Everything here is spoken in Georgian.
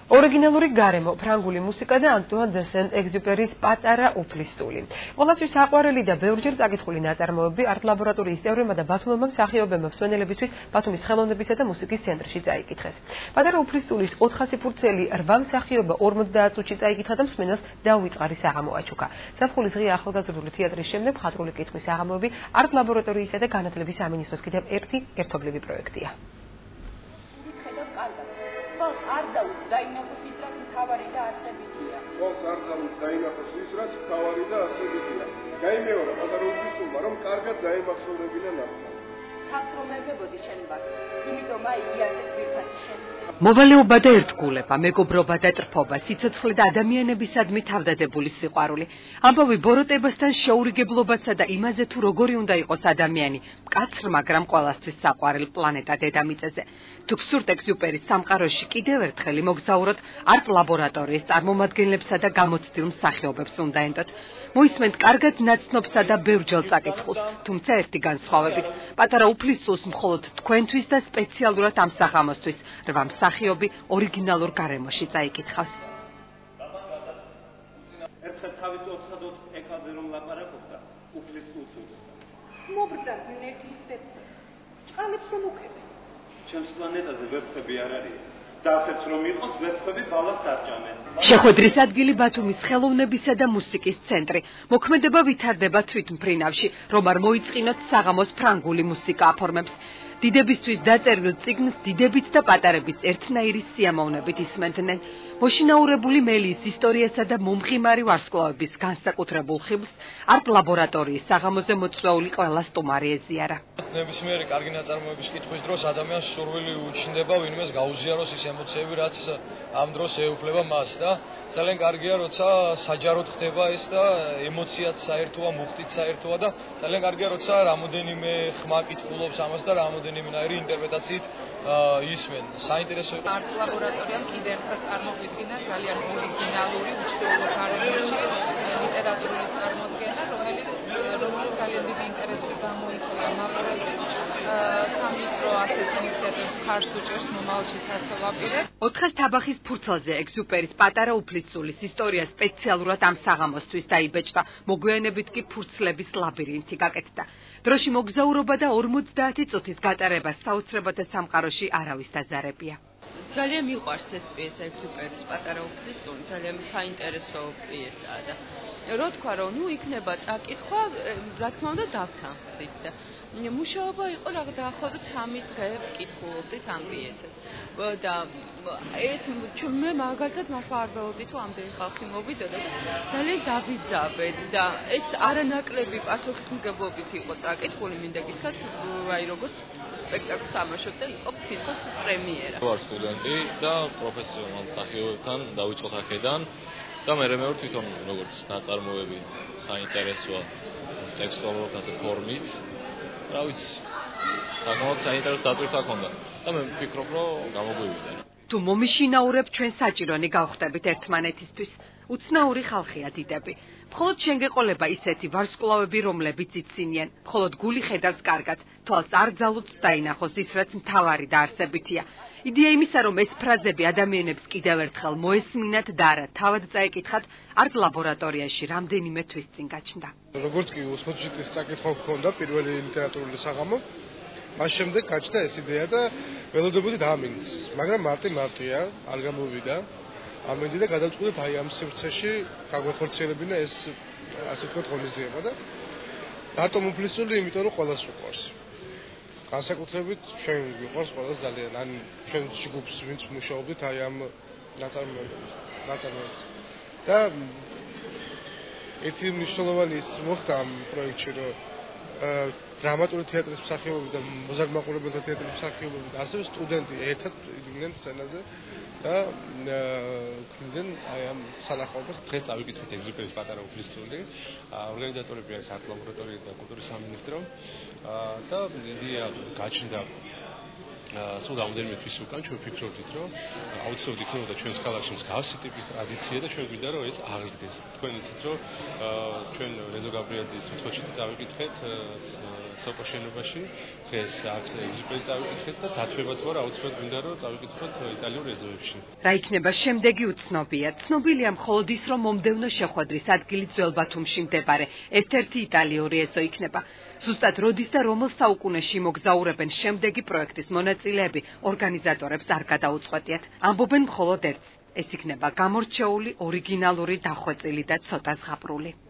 ორიგინალური გარემო, ფრანგული მუსიკა და ანტუან დე სენტ-ეგზიუპერის პატარა უფლის სული. Ყველასთვის საყვარელი და ბევრჯერ წაკითხული ნაწარმოები არტ ლაბორატორიის წევრებმა და ბათუმელმა მსახიობებმა მსმენელებისთვის ბათუმის ხელოვნებისა და მუსიკის ცენტრში წაიკითხეს. პატარა უფლის სულის 400 ფურცელი 8 მსახიობა 50 წუთში წაიკითხა და მსმენელს დაუვიწყარი საღამო აჩუქა. ზაფხულის ღია ახალგაზრდული თეატრის შემდეგ მხატვრული კითხვის საღამოები არტ ლაბორატორიისა და განათლების სამინისტროს კიდევ ერთი ერთობლივი პროექტია. არ დაუს დაინახოს ის რაც მთავარი და არსებითია. ყველს არ დაუს დაინახოს ის რაც მთავარი და არსებითია. გაიმეორა პატარა უფლის სულმა რომ კარგად დაემახსოვრებინა ნახვა. თავს რომ მეგებოდი შენ ვარ. იმიტომ იგი ასეთ ვირფაში შენ. მოვალეობა და ერთგულება, მეგობრობა და ტრფობა, სიცოცხლე და ადამიანებისადმი თავდადებული სიყვარული. ამბავი ბოროტებასთან შეურიგებლობასა და იმაზე თუ როგორი უნდა იყოს ადამიანი, მკაცრ, მაგრამ ყველასთვის საყვარელ პლანეტა დედამიწაზე. თუ გსურთ ეგზიუპერის სამყაროში კიდევ ერთხელ მოგზაუროთ არტ ლაბორატორიის წარმომადგენლებსა და გამოცდილ მსახიობებს უნდა ენდოთ. მოისმენთ კარგად ნაცნობსა და ბევრჯერ წაკითხულს, თუმცა ერთი განსხვავებით. პატარა უფლის სულს მხოლოდ თქვენთვის და სპეციალურად ამ საღამოსთვის 8 მსახიობი ორიგინალურ გარემოში წაიკითხავს. ერთხელ თავის ოთხადოთ ეკაზე რომ ლაპარაკობდა, უფლის სულს უდოდა. მობრძანდნენ ერთი ისე ჭყალებს რომ უქებენ. ჩემს პლანეტაზე ვერცხები არ არის. და ასეც რომ იყოს ვერცხები ბალას არჭამენ. შეხვედრის ადგილი ბათუმის ხელოვნებისა და მუსიკის ცენტრი. მოქმედება ვითარდება თვითმფრინავში, რომ არ მოიწყინოთ საღამოს ფრანგული მუსიკა აფორმებს. დიდებისთვის დაწერილ წიგნს დიდებით და პატარებით ერთნაირი სიამოვნებით ისმენდნენ. მოშინაურებული მელიის ისტორიასა და მომღიმარი ვარსკვლავების განსაკუთრებულ ხიბლს არტ ლაბორატორიის საღამოზე მოწვეული ყველა სტუმარი ეზიარა. ნებისმიერი კარგი ნაწარმოების კითხვის დროს ადამიანს სურვილი უჩნდება ვინმეს გაუზიაროს ის ემოციები, რაც ამ დროს ეუფლება მას და ძალიან კარგია, როცა საჯაროდ ხდება ეს და ემოციაც საერთოა, მუხტიც საერთოა და ძალიან კარგია, როცა რამოდენიმე ხმა კითხულობს ამას და რამოდენიმენაირი ინტერპრეტაციით ისმენ. საინტერესო არტ ლაბორატორიამ კიდევ ერთხელ წარმოვიდგინა ძალიან ორიგინალური უჩვეულო გარემოში ლიტერატურული წარმოდგენა, რომელიც ძალიან დიდი ინტერესი გამოიწვია მაყურებელს. სამისრო ასეთ ინიციატივას ხარს უჭერს მომავალშიც ასე ვაპირებ. 400 თაბახის ფურცელზე ეგზიუპერის პატარა უფლის სულის ისტორია სპეციალურად ამ საღამოსთვის დაიბეჭდა. მოგვიანებით კი ფურცლების ლაბირინთი გაკეთდა. დროში მოგზაურობა და 50 წუთის გატარება საოცრებათა სამყაროში არავის დაზარებია. ძალიან მიყვარს ეს პიესა ეგზიუპერის პატარა უფლის სული, ძალიან საინტერესო პიესაა და რო თქვა რომ იქნება წაკითხვა, რა თქმა უნდა დავთანხმდით და მუშაობა იყო რა დაახლოებით 3 დღე ვკითხულობდით ამ პიესას. და ეს მე მაგალითად მართლა არ ველოდი თუ ამდენი ხალხი მოვიდოდა და ძალიან დაბიძავეთ და ეს არანაკლები პასუხისმგებლობით იყო წაკითხული, მინდა გითხრათ, აი როგორც სპექტაკლს სამაშობ და იყო თითქოს პრემიერა. ვარ სტუდენტი და პროფესიონალ მსახიობებთან დავიწყოთ აქედან და მე ვარ თვითონ როგორც ნაწარმოები საინტერესოა ტექსტუალურად ასე ფორმით. რა ვიცი, საკმაოდ საინტერესო დატვირთვა ჰქონდა და მე ვფიქრობ, რომ გამოგვივიდა. თუ მომიშინაურებ ჩვენ საჭირონი გავხდებით ერთმანეთისთვის. უცნაური ხალხია დიდები. მხოლოდ შენ გეყოლება ისეთი ვარსკვლავები, რომლებიც იცინიან. მხოლოდ გული ხედავს კარგად, თვალს არ ძალუც დაინახოს ის, რაც მთავარი და არსებითია. იდეა იმისა, რომ ეს ფრაზები ადამიანებს კიდევ ერთხელ მოესმინათ და არა თავად წაეკითხათ, არტ ლაბორატორიაში რამდენიმე თვის წინ გაჩნდა. როგორც კი 80 წუთის წაკითხვა ჰქონდა პირველი ლიტერატურული საღამო, მას შემდეგ გაჩნდა ეს იდეა და ველოდებოდი დაამინს, მაგრამ მარტია, არ გამოვიდა. ამინდი და გადავწყვიტეთ აი ამ სივრცეში გაგვეხორციელებინა ეს ასე ვთქვათ ღონისძიება და რატომ უფლის სული? იმიტომ რომ ყველას უყვარს. განსაკუთრებით ჩვენ გვიყვარს ყველას ძალიან, ან ჩვენ ჯგუფს ვინც მუშაობდით აი ამ ნაწარმოებებზე. და ერთი მნიშვნელოვანი ის მოხდა ამ პროექტში, რომ დრამატული თეატრის მსახიობები და მოზარდ-მაყურებელთა თეატრის მსახიობები და ასევე სტუდენტი ერთად იდგნენ სცენაზე და ქმნიდნენ აი ამ სანახაობას. დღეს წავიკითხეთ ეგზიუპერის პატარა უფლის სული. ორგანიზატორები არის არტ ლაბორატორია და კულტურის სამინისტრო და იდეა გაჩნდა სულ რამდენიმე თვის უკან ჩვენ ვფიქრობდით, რომ აუცილებლად იქნებოდა ჩვენს ქალაქში მსგავსი ტიპის ტრადიცია და ჩვენ გვინდა რომ ეს აღსდგეს. თქვენ იცით, რომ ჩვენ რეზო გაბრიაძის მწვეთით წავიკითხეთ სოკო შენობაში, დღეს აქ ეგზუპერი წავიკითხეთ და დათვებათ ვარ აუცილებლად გვინდა რომ წავიკითხოთ იტალიურ ეზოებში. რა იქნება შემდეგი უცნობია. ცნობილია მხოლოდ ის, რომ მომდევნო შეხვედრის ადგილი ძველ ბათუმში მდებარე ერთ-ერთი იტალიური ეზო იქნება. ზუსტად როდის და რომელ საუკუნეში მოგზაურებენ შემდეგი პროექტის მონაწილეები ორგანიზატორებს არ გადაუწყვეტიათ. ამბობენ მხოლოდ ერთს. ეს იქნება გამორჩეული, ორიგინალური, დახვეწილი და ცოტა ზღაპრული.